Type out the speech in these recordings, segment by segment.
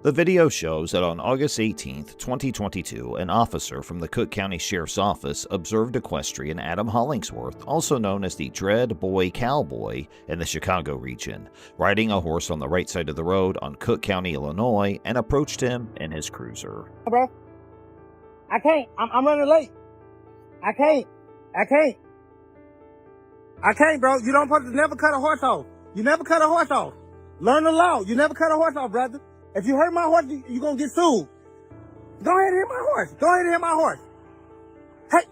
The video shows that on August 18, 2022, an officer from the Cook County Sheriff's Office observed equestrian Adam Hollingsworth, also known as the Dread Boy Cowboy in the Chicago region, riding a horse on the right side of the road on Cook County, Illinois, and approached him in his cruiser. Bro, I can't. I'm running late. I can't, bro. You don't supposed to never cut a horse off. You never cut a horse off. Learn the law. You never cut a horse off, brother. If you hurt my horse, you're going to get sued. Go ahead and hit my horse. Go ahead and hit my horse. Hey,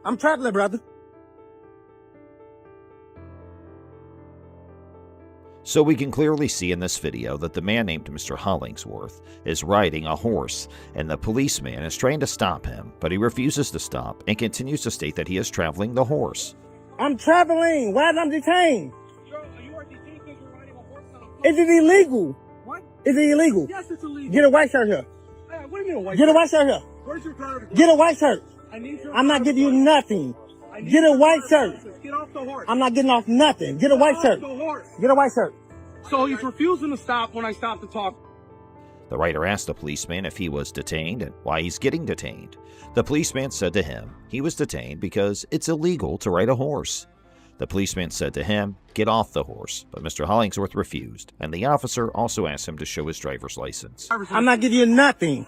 I'm traveling, brother. So we can clearly see in this video that the man named Mr. Hollingsworth is riding a horse, and the policeman is trying to stop him, but he refuses to stop and continues to state that he is traveling the horse. I'm traveling. Why am I detained? Is it illegal? What? Is it illegal? Yes, it's illegal. Get a white shirt here. What do you mean a white Get shirt? a white shirt here. Where's your driver's license? Get a white shirt. I need your I'm not giving you driver's nothing. license. Get a white shirt. Get off the horse. I'm not getting off nothing. Get a white shirt. Get off the horse. Get a white shirt. So he's refusing to stop when I stop to talk. The writer asked the policeman if he was detained and why he's getting detained. The policeman said to him he was detained because it's illegal to ride a horse. The policeman said to him, "Get off the horse," but Mr. Hollingsworth refused, and the officer also asked him to show his driver's license. I'm not giving you nothing.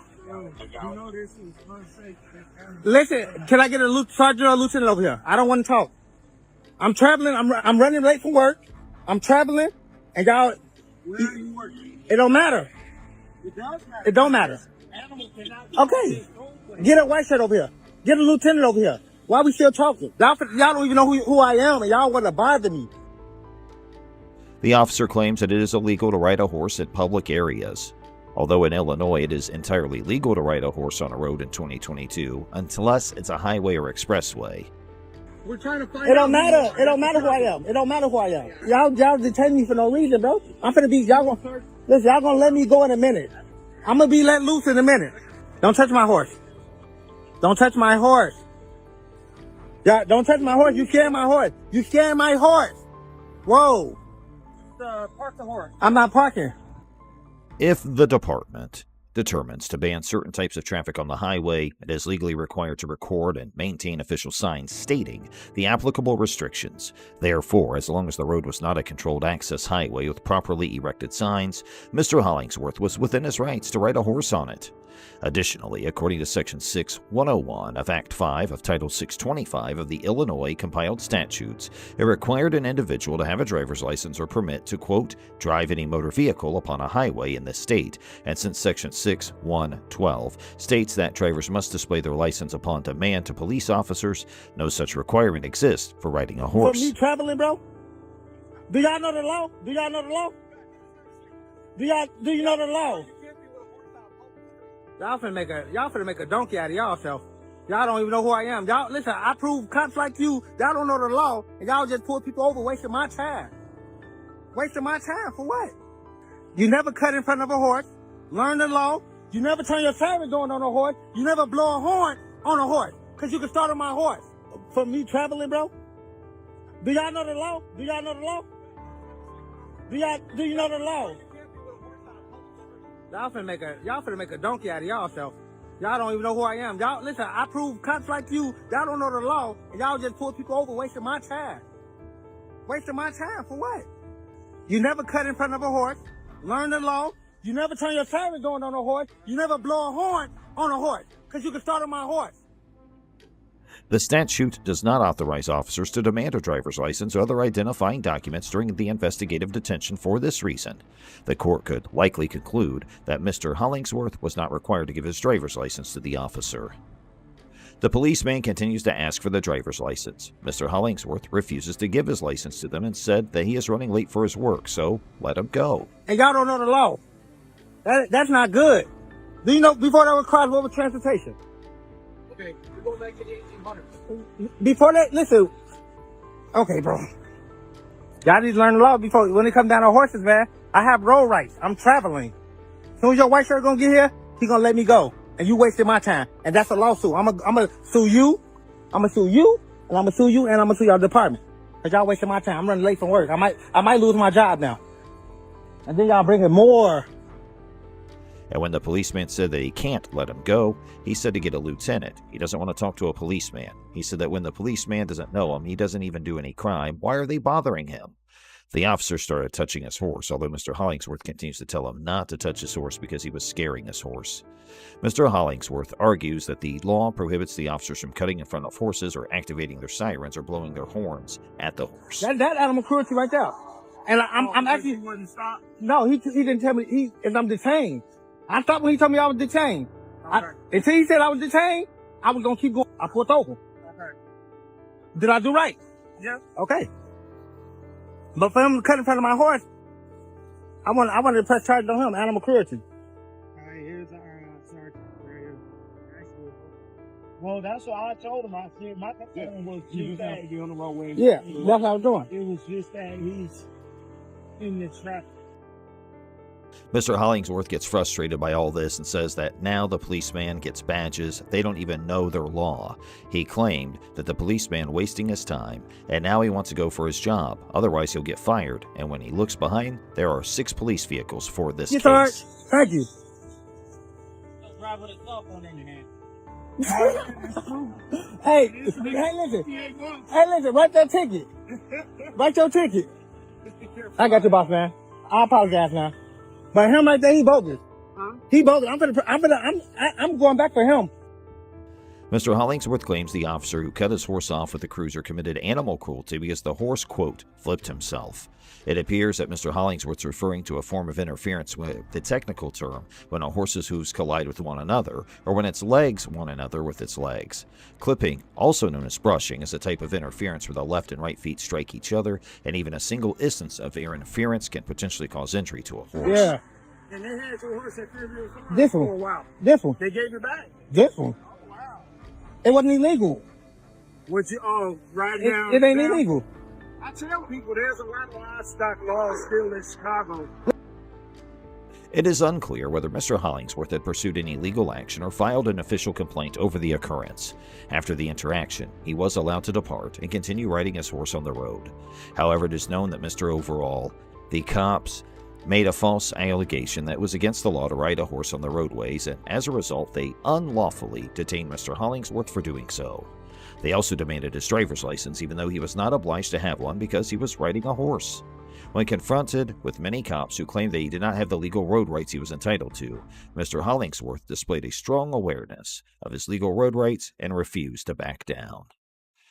Listen, can I get a sergeant or a lieutenant over here? I don't want to talk. I'm traveling. I'm running late from work. I'm traveling, and y'all. Where are you working? It don't matter. It does matter. It don't matter. Animals cannot be Okay. Get a white shirt over here. Get a lieutenant over here. Why we still talking? Y'all don't even know who I am, and y'all want to bother me. The officer claims that it is illegal to ride a horse in public areas. Although in Illinois it is entirely legal to ride a horse on a road in 2022, unless it's a highway or expressway. We're trying to find It don't matter. It don't matter who I am. It don't matter who I am. Y'all detain me for no reason, bro. I'm finna be, y'all gonna let me go in a minute. I'm gonna be let loose in a minute. Don't touch my horse. Don't touch my horse. Yeah, don't touch my horse. You scaring my horse. You scaring my horse. Whoa. Park the horse. I'm not parking. If the department determines to ban certain types of traffic on the highway, it is legally required to record and maintain official signs stating the applicable restrictions. Therefore, as long as the road was not a controlled access highway with properly erected signs, Mr. Hollingsworth was within his rights to ride a horse on it. Additionally, according to Section 6101 of Act 5 of Title 625 of the Illinois Compiled Statutes, it required an individual to have a driver's license or permit to, quote, drive any motor vehicle upon a highway in this state, and since Section 6112 states that drivers must display their license upon demand to police officers, no such requirement exists for riding a horse. For me traveling, bro? Do y'all know the law? Do y'all know the law? Do you know the law? Y'all finna make a donkey out of y'allself. Y'all don't even know who I am. Y'all, listen, I prove cops like you, y'all don't know the law, and y'all just pull people over, wasting my time. Wasting my time for what? You never cut in front of a horse. Learn the law. You never turn your siren going on a horse. You never blow a horn on a horse, because you can start on my horse. For me traveling, bro? Do y'all know the law? Do y'all know the law? Do you know the law? Y'all finna make a donkey out of y'allself. Y'all don't even know who I am. Y'all, listen, I prove cops like you, y'all don't know the law, and y'all just pull people over, wasting my time. Wasting my time for what? You never cut in front of a horse. Learn the law. You never turn your siren going on a horse. You never blow a horn on a horse, because you can start on my horse. The statute does not authorize officers to demand a driver's license or other identifying documents during the investigative detention for this reason. The court could likely conclude that Mr. Hollingsworth was not required to give his driver's license to the officer. The policeman continues to ask for the driver's license. Mr. Hollingsworth refuses to give his license to them and said that he is running late for his work, so let him go. And y'all don't know the law. That's not good. Do you know before that was cross over transportation? Okay, we're going back to the 1800s. Before that, listen. Okay, bro. Y'all need to learn the law before, when it comes down to horses, man. I have road rights. I'm traveling. As soon as your white shirt gonna get here, he gonna let me go. And you wasted my time. And that's a lawsuit. I'm gonna sue you. I'm gonna sue you. And I'm gonna sue you. And I'm gonna sue your department. Cause y'all wasting my time. I'm running late from work. I might lose my job now. And then y'all bringing more And when the policeman said that he can't let him go, he said to get a lieutenant. He doesn't want to talk to a policeman. He said that when the policeman doesn't know him, he doesn't even do any crime. Why are they bothering him? The officer started touching his horse, although Mr. Hollingsworth continues to tell him not to touch his horse because he was scaring his horse. Mr. Hollingsworth argues that the law prohibits the officers from cutting in front of horses or activating their sirens or blowing their horns at the horse. That animal cruelty right there. And I'm actually... He wouldn't stop? No, he didn't tell me I'm detained. I stopped when he told me I was detained. Okay. Until he said I was detained, I was going to keep going. I pulled over. Okay. Did I do right? Yeah. Okay. But for him to cut in front of my horse, I wanted to press charges on him, animal cruelty. All right, here's the sergeant right here. Well, that's what I told him. I said my concern was just that you're on the wrong way. Yeah, that's what I was doing. It was just that he's in the traffic. Mr. Hollingsworth gets frustrated by all this and says that now the policeman gets badges. They don't even know their law. He claimed that the policeman wasting his time, and now he wants to go for his job. Otherwise, he'll get fired. And when he looks behind, there are 6 police vehicles for this Yes, case. sir. Thank you. Let's drive with a cell phone in your hand. Hey, listen, write that ticket. Write your ticket. I got you, boss man. I apologize now. But him right there, he bogus. Huh? He bogus. I'm going back for him. Mr. Hollingsworth claims the officer who cut his horse off with the cruiser committed animal cruelty because the horse, quote, flipped himself. It appears that Mr. Hollingsworth's referring to a form of interference with the technical term when a horse's hooves collide with one another, or when its legs one another with its legs. Clipping, also known as brushing, is a type of interference where the left and right feet strike each other, and even a single instance of interference can potentially cause injury to a horse. Yeah. And they had your horse at Fairview Farm This for one. a while. This one. They gave it back. This one. Oh, wow. It wasn't illegal. Would you right It, now? it ain't illegal. I tell people there's a lot of livestock laws still in Chicago. It is unclear whether Mr. Hollingsworth had pursued any legal action or filed an official complaint over the occurrence. After the interaction, he was allowed to depart and continue riding his horse on the road. However, it is known that Mr. Overall, the cops, made a false allegation that it was against the law to ride a horse on the roadways, and as a result, they unlawfully detained Mr. Hollingsworth for doing so. They also demanded his driver's license, even though he was not obliged to have one because he was riding a horse. When confronted with many cops who claimed that he did not have the legal road rights he was entitled to, Mr. Hollingsworth displayed a strong awareness of his legal road rights and refused to back down.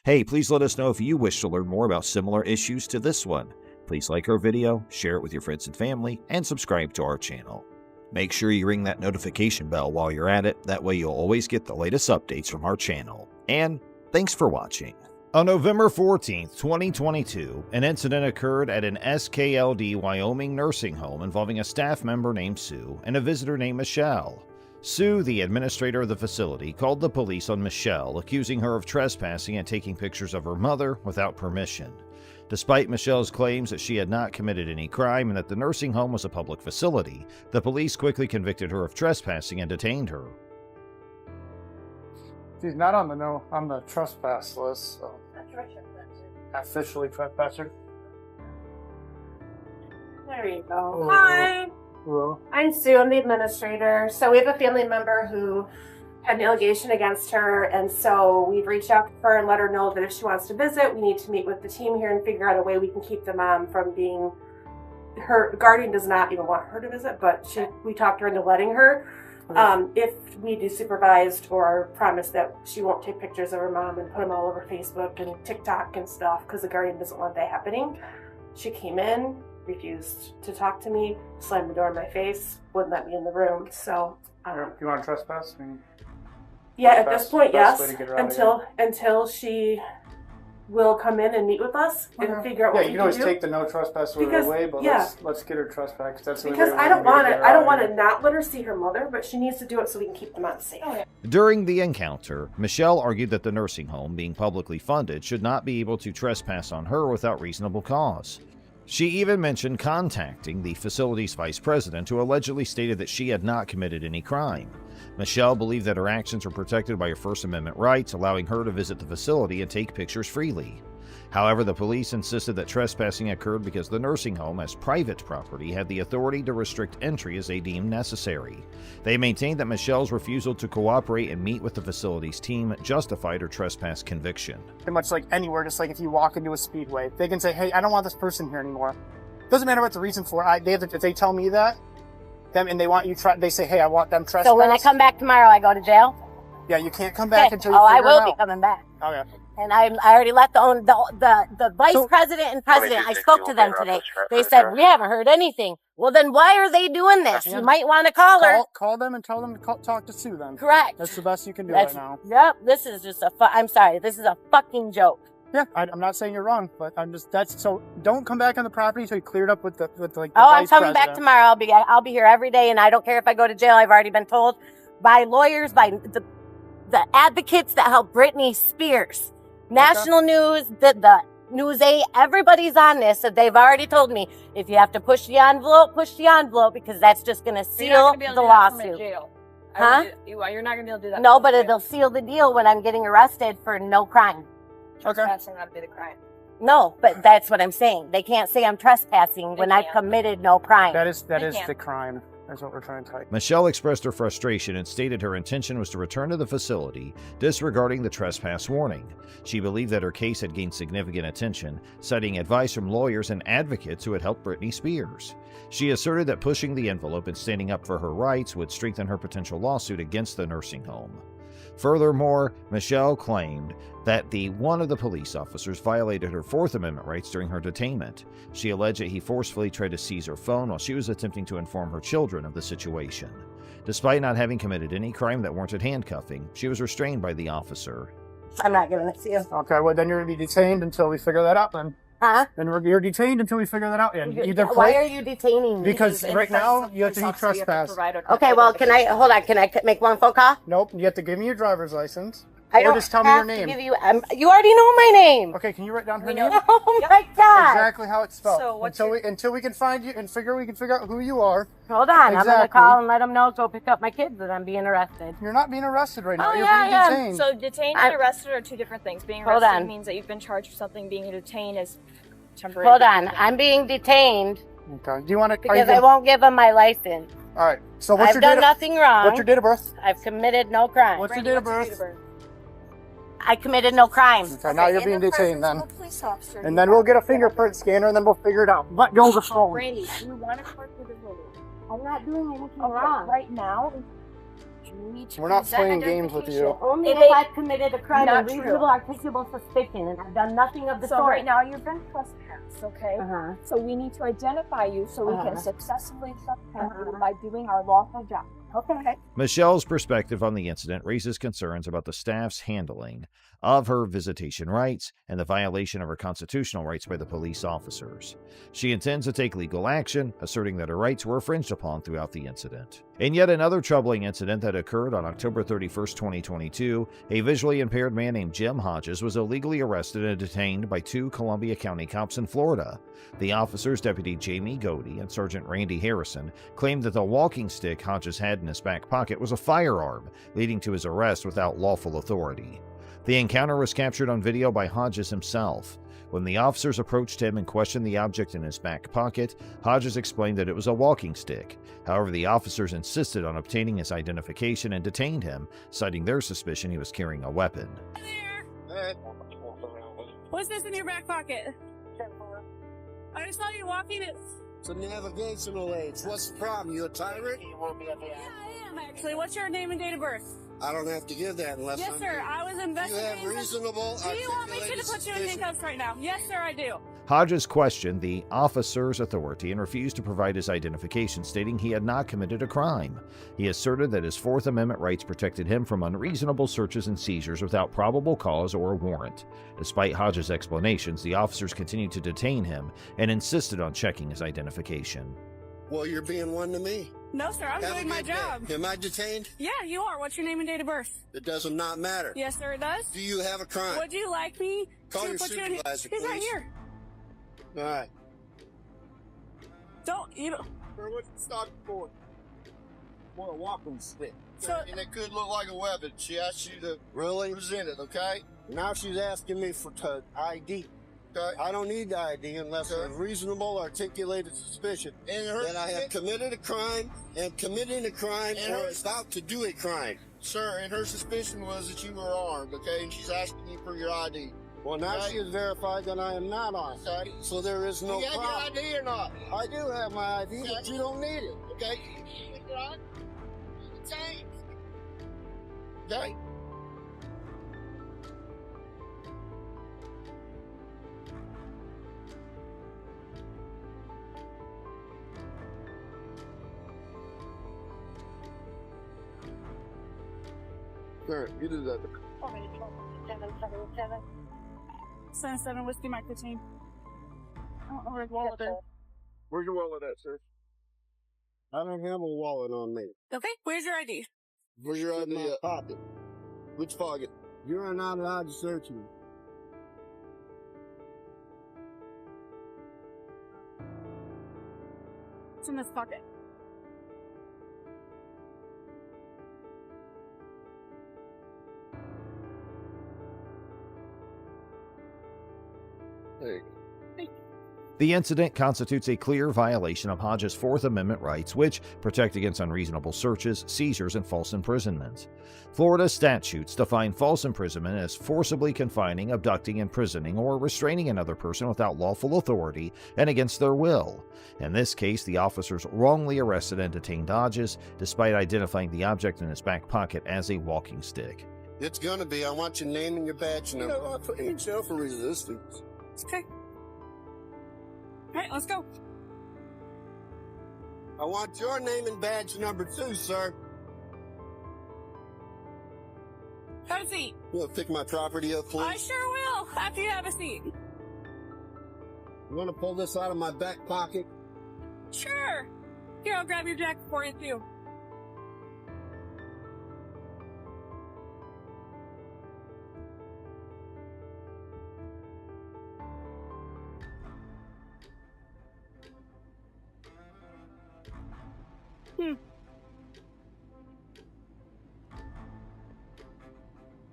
Hey, please let us know if you wish to learn more about similar issues to this one. Please like our video, share it with your friends and family, and subscribe to our channel. Make sure you ring that notification bell while you're at it, that way you'll always get the latest updates from our channel. And thanks for watching. On November 14, 2022, an incident occurred at an SKLD Wyoming nursing home involving a staff member named Sue and a visitor named Michelle. Sue, the administrator of the facility, called the police on Michelle, accusing her of trespassing and taking pictures of her mother without permission. Despite Michelle's claims that she had not committed any crime and that the nursing home was a public facility, the police quickly convicted her of trespassing and detained her. She's not on the trespass list, so officially trespasser. There you go. Oh. Hi, Hello. I'm Sue. I'm the administrator. So we have a family member who had an allegation against her, and so we've reached out to her and let her know that if she wants to visit, we need to meet with the team here and figure out a way we can keep the mom from being. Her guardian does not even want her to visit, but we talked her into letting her. If we do supervised or promise that she won't take pictures of her mom and put them all over Facebook and TikTok and stuff because the guardian doesn't want that happening. She came in, refused to talk to me, slammed the door in my face, wouldn't let me in the room. So I don't know. Do you want to trespass? Yeah, at this point, best yes. way to get her out of Until she will come in and meet with us and figure out Yeah, what you we can always do. take the no trespass order Because- away, but yeah. let's get her trespass. That's the Because only I way don't we're gonna want get to. her I out don't of want here. to not let her see her mother, but she needs to do it so we can keep the mom safe. During the encounter, Michelle argued that the nursing home, being publicly funded, should not be able to trespass on her without reasonable cause. She even mentioned contacting the facility's vice president, who allegedly stated that she had not committed any crime. Michelle believed that her actions were protected by her First Amendment rights, allowing her to visit the facility and take pictures freely. However, the police insisted that trespassing occurred because the nursing home, as private property, had the authority to restrict entry as they deemed necessary. They maintained that Michelle's refusal to cooperate and meet with the facility's team justified her trespass conviction. Pretty much like anywhere, just like if you walk into a speedway, they can say, hey, I don't want this person here anymore. Doesn't matter what the reason for it. If they tell me that, and they want you, they say, hey, I want them trespassed. So when I come back tomorrow, I go to jail? Yeah, you can't come back until you I figure it will out. be coming back. Okay. And I already let the vice president and president, I spoke to them today. They said, we haven't heard anything. Well, then why are they doing this? You might want to call her. Call them and tell them to talk to Sue then. Correct. That's the best you can do right now. Yep, this is just I'm sorry, this is a fucking joke. Yeah, I'm not saying you're wrong, but so don't come back on the property until you cleared up with the vice I'm coming president. back tomorrow. I'll be here every day, and I don't care if I go to jail. I've already been told by lawyers, by the advocates that help Britney Spears. National News, the News 8, everybody's on this. So they've already told me, if you have to push the envelope, because that's just going to seal the lawsuit. Huh? You're not going to be able to do that. No, but it'll seal the deal when I'm getting arrested for no crime. Trespassing not be the crime. No, but that's what I'm saying. They can't say I'm trespassing when I've committed no crime. That is the crime. That's what we're trying to tell you. Michelle expressed her frustration and stated her intention was to return to the facility, disregarding the trespass warning. She believed that her case had gained significant attention, citing advice from lawyers and advocates who had helped Britney Spears. She asserted that pushing the envelope and standing up for her rights would strengthen her potential lawsuit against the nursing home. Furthermore, Michelle claimed that one of the police officers violated her Fourth Amendment rights during her detainment. She alleged that he forcefully tried to seize her phone while she was attempting to inform her children of the situation. Despite not having committed any crime that warranted handcuffing, she was restrained by the officer. I'm not giving it to you. Okay, well then you're going to be detained until we figure that out then. Huh? Then you're detained until we figure that out. Why are you detaining me? Because right now you have to be trespassed. Okay, well, can I make one phone call? Nope, you have to give me your driver's license. I don't just tell me your name. you already know my name. Okay, can you write down her name? Oh my God! Exactly how it's spelled. So until we can find you and we can figure out who you are. Hold on, Exactly. I'm gonna call and let them know. Go pick up my kids that I'm being arrested. You're not being arrested right now. You're yeah, being detained. So detained and arrested are two different things. Being Hold arrested on. means that you've been charged for something. Being detained is temporary. Hold on, I'm being detained Okay. Do you want to? because I won't give them my license. All right. So what's I've your done date? nothing wrong. What's your date of birth? I've committed no crime. What's your date of birth? I committed no crime. Okay, now you're being detained then. Police officer. And then we'll get a fingerprint scanner and then we'll figure it out. Let go of the phone. Randy, do you want to court for the ruling? I'm not doing anything Okay, wrong. right now, you need to We're not present playing games with you. identification. Only If if I've committed a crime Not of true. reasonable articulable suspicion, and I've done nothing of the So sort. right now you've been trespassed, okay? Uh-huh. So we need to identify you so we can Uh-huh. successfully trespass you by doing our lawful job. Okay. Michelle's perspective on the incident raises concerns about the staff's handling of her visitation rights and the violation of her constitutional rights by the police officers. She intends to take legal action, asserting that her rights were infringed upon throughout the incident. In yet another troubling incident that occurred on October 31st, 2022, a visually impaired man named Jim Hodges was illegally arrested and detained by 2 Columbia County cops in Florida. The officers, Deputy Jamie Godey and Sergeant Randy Harrison, claimed that the walking stick Hodges had in his back pocket was a firearm, leading to his arrest without lawful authority. The encounter was captured on video by Hodges himself. When the officers approached him and questioned the object in his back pocket, Hodges explained that it was a walking stick. However, the officers insisted on obtaining his identification and detained him, citing their suspicion he was carrying a weapon. What's this in your back pocket? I just saw you walking it. It's a navigational aids. What's the problem? You a tyrant? Yeah, I am actually. What's your name and date of birth? I don't have to give that unless Yes, sir. I was You investigating. have reasonable. Do you want me to put you in handcuffs right now? Yes, sir, I do. Hodges questioned the officer's authority and refused to provide his identification, stating he had not committed a crime. He asserted that his Fourth Amendment rights protected him from unreasonable searches and seizures without probable cause or a warrant. Despite Hodges' explanations, the officers continued to detain him and insisted on checking his identification. Well, you're being one to me. No, sir, I'm Have a doing my good day. job. Am I detained? Yeah, you are. What's your name and date of birth? It does not matter. Yes, sir, it does. Do you have a crime? Would you like me Call to your put you in? supervisor, He's right please. here. All right. Don't. What's the stock for? Want a walking stick. So- And it could look like a weapon. She asked you to Really? present it, okay? Now she's asking me for ID. Okay. I don't need the ID unless there's reasonable articulated suspicion that I have committed a crime and committing a crime or is about to do a crime. Sir, and her suspicion was that you were armed, okay? And she's asking you for your ID. Well, now she has verified that I am not armed. Okay. So there is no problem. You have your ID or not? I do have my ID, but you don't need it. Okay. Okay. Sir, you did that. 7 Whiskey Mike 15. Where's wallet there? Where's your wallet at, sir? I don't have a wallet on me. Okay, where's your ID? Where's your ID at? Pocket. Which pocket? You are not allowed to search me. It's in this pocket. Hey. The incident constitutes a clear violation of Hodges' Fourth Amendment rights, which protect against unreasonable searches, seizures, and false imprisonment. Florida statutes define false imprisonment as forcibly confining, abducting, imprisoning, or restraining another person without lawful authority and against their will. In this case, the officers wrongly arrested and detained Hodges, despite identifying the object in his back pocket as a walking stick. It's gonna be. I want your name and your badge number. You know, I'll put you in jail for resistance. Okay. All right, let's go. I want your name and badge number too, sir. Have a seat. You want to pick my property up, please? I sure will, after you have a seat. You want to pull this out of my back pocket? Sure. Here, I'll grab your jacket for you, too.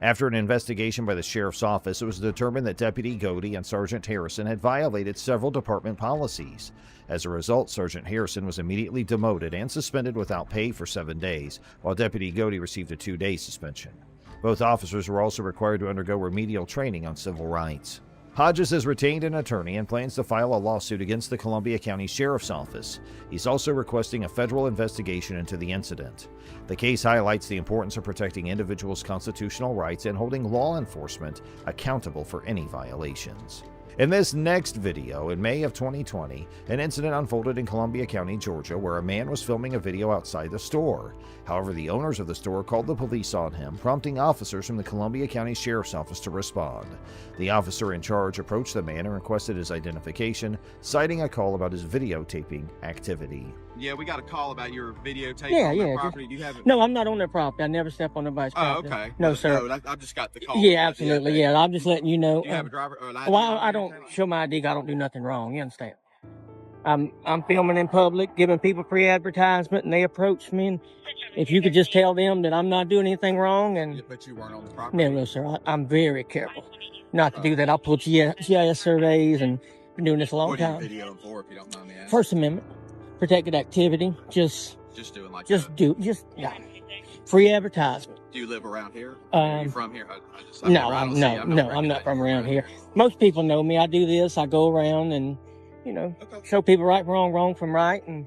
After an investigation by the sheriff's office, it was determined that Deputy Godey and Sergeant Harrison had violated several department policies. As a result, Sergeant Harrison was immediately demoted and suspended without pay for 7 days, while Deputy Godey received a 2-day suspension. Both officers were also required to undergo remedial training on civil rights. Hodges has retained an attorney and plans to file a lawsuit against the Columbia County Sheriff's Office. He's also requesting a federal investigation into the incident. The case highlights the importance of protecting individuals' constitutional rights and holding law enforcement accountable for any violations. In this next video, in May of 2020, an incident unfolded in Columbia County, Georgia, where a man was filming a video outside the store. However, the owners of the store called the police on him, prompting officers from the Columbia County Sheriff's Office to respond. The officer in charge approached the man and requested his identification, citing a call about his videotaping activity. Yeah, we got a call about your videotaping on the property. Do you have it? No, I'm not on their property. I never step on nobody's property. Oh, okay. No, sir. No, I just got the call. Yeah, absolutely. Yeah, I'm just letting you know. Do you have a driver or an ID? Well, I don't show my ID. I don't do nothing wrong. You understand? I'm filming in public, giving people free advertisement, and they approach me. And if you could just tell them that I'm not doing anything wrong, and Yeah, but you weren't on the property. no, sir. I'm very careful not to do that. I'll pull GIS surveys, and been doing this a long What are you time. videoing for, if you don't mind me asking? First Amendment, protected activity. Just doing like yeah. Free advertisement. Do you live around here? Are you from here? I'm not from around here. Most people know me. I do this. I go around and, show people right from wrong from right. And,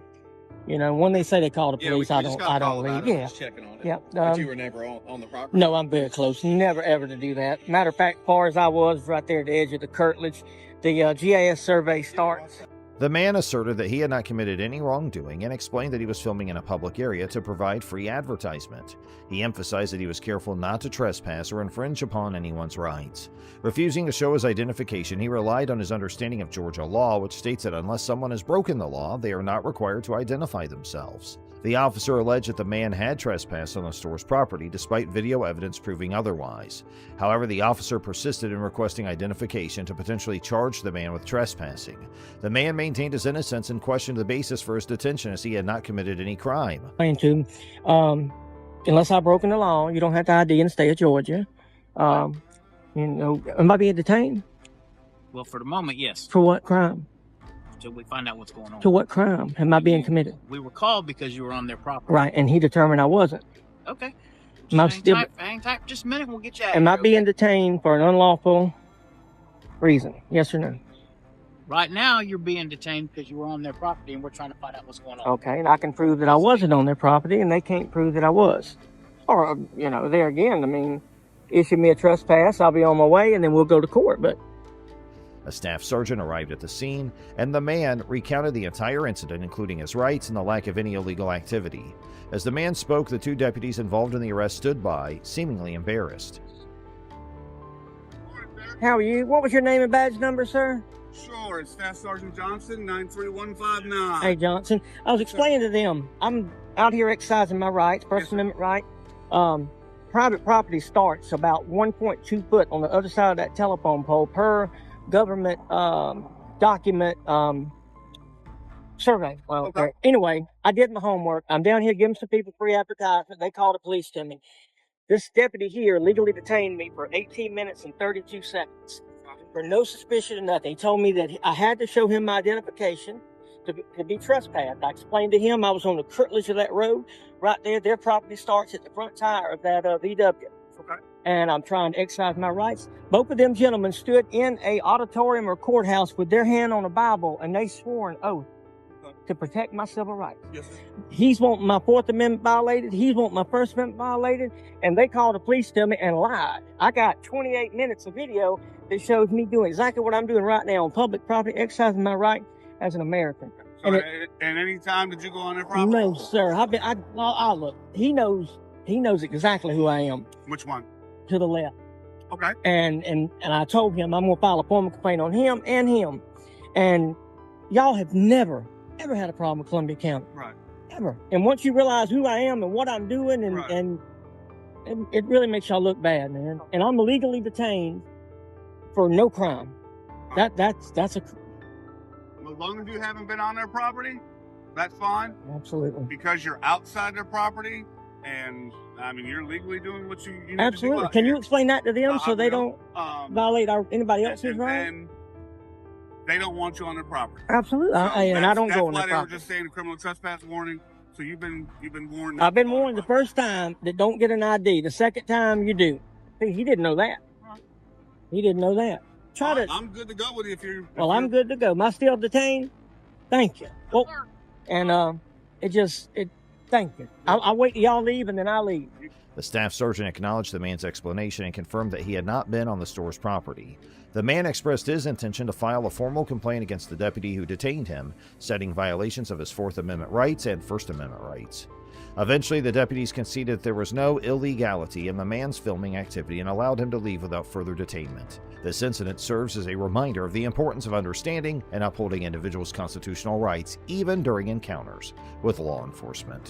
when they say they call the police, I don't leave. Yeah. Just checking on it. Yeah. But you were never on the property? No, I'm very close. Never ever to do that. Matter of fact, as far as I was right there at the edge of the curtilage, the GIS survey starts. The man asserted that he had not committed any wrongdoing and explained that he was filming in a public area to provide free advertisement. He emphasized that he was careful not to trespass or infringe upon anyone's rights. Refusing to show his identification, he relied on his understanding of Georgia law, which states that unless someone has broken the law, they are not required to identify themselves. The officer alleged that the man had trespassed on the store's property, despite video evidence proving otherwise. However, the officer persisted in requesting identification to potentially charge the man with trespassing. The man maintained his innocence and questioned the basis for his detention, as he had not committed any crime. Unless I've broken the law, you don't have to ID in the state of Georgia. Am I being detained? Well, for the moment, yes. For what crime? Until we find out what's going on. To what crime am I being committed? We were called because you were on their property. Right, and he determined I wasn't. Okay. Hang tight for just a minute. We'll get you out. Am I being detained for an unlawful reason? Yes or no? Right now, you're being detained because you were on their property, and we're trying to find out what's going on. Okay, and I can prove that I wasn't on their property, and they can't prove that I was. Or, you know, there again, I mean, issue me a trespass, I'll be on my way, and then we'll go to court. But a staff sergeant arrived at the scene, and the man recounted the entire incident, including his rights and the lack of any illegal activity. As the man spoke, the 2 deputies involved in the arrest stood by, seemingly embarrassed. How are you? What was your name and badge number, sir? Sure, it's Staff Sergeant Johnson, 93159. Hey, Johnson. I was explaining to them, I'm out here exercising my rights, First Amendment right. Private property starts about 1.2 foot on the other side of that telephone pole per government document survey. Well, okay. Anyway, I did my homework. I'm down here giving some people free advertisement. They called the police to me. This deputy here legally detained me for 18 minutes and 32 seconds for no suspicion of nothing. He told me that I had to show him my identification to be trespassed. I explained to him I was on the curtilage of that road. Right there, their property starts at the front tire of that VW. Okay. And I'm trying to exercise my rights. Both of them gentlemen stood in a auditorium or courthouse with their hand on a Bible, and they swore an oath to protect my civil rights. Yes, sir. He's wanting my Fourth Amendment violated. He's wanting my First Amendment violated. And they called the police to me and lied. I got 28 minutes of video that shows me doing exactly what I'm doing right now on public property, exercising my right as an American. So and any time did you go on their property? No, sir. Look, he knows exactly who I am. Which one? To the left. Okay. And I told him I'm going to file a formal complaint on him and him. And y'all have never, ever had a problem with Columbia County. Right. Ever. And once you realize who I am and what I'm doing, and it really makes y'all look bad, man. And I'm illegally detained for no crime. That's a... As long as you haven't been on their property, that's fine. Absolutely. Because you're outside their property, and I mean, you're legally doing what you need Absolutely. to do. Can you explain that to them so they don't violate anybody else's rights? And they don't want you on their property. Absolutely. So and I don't go on their property. That's why they were just saying a criminal trespass warning. So you've been warned. I've been warned the first time that don't get an ID. The second time you do. See, he didn't know that. He didn't know that. I'm good to go with you if you're... I'm good to go. Am I still detained? Thank you. Well, and thank you. I'll wait till y'all leave and then I'll leave. The staff sergeant acknowledged the man's explanation and confirmed that he had not been on the store's property. The man expressed his intention to file a formal complaint against the deputy who detained him, citing violations of his Fourth Amendment rights and First Amendment rights. Eventually, the deputies conceded that there was no illegality in the man's filming activity and allowed him to leave without further detainment. This incident serves as a reminder of the importance of understanding and upholding individuals' constitutional rights, even during encounters with law enforcement.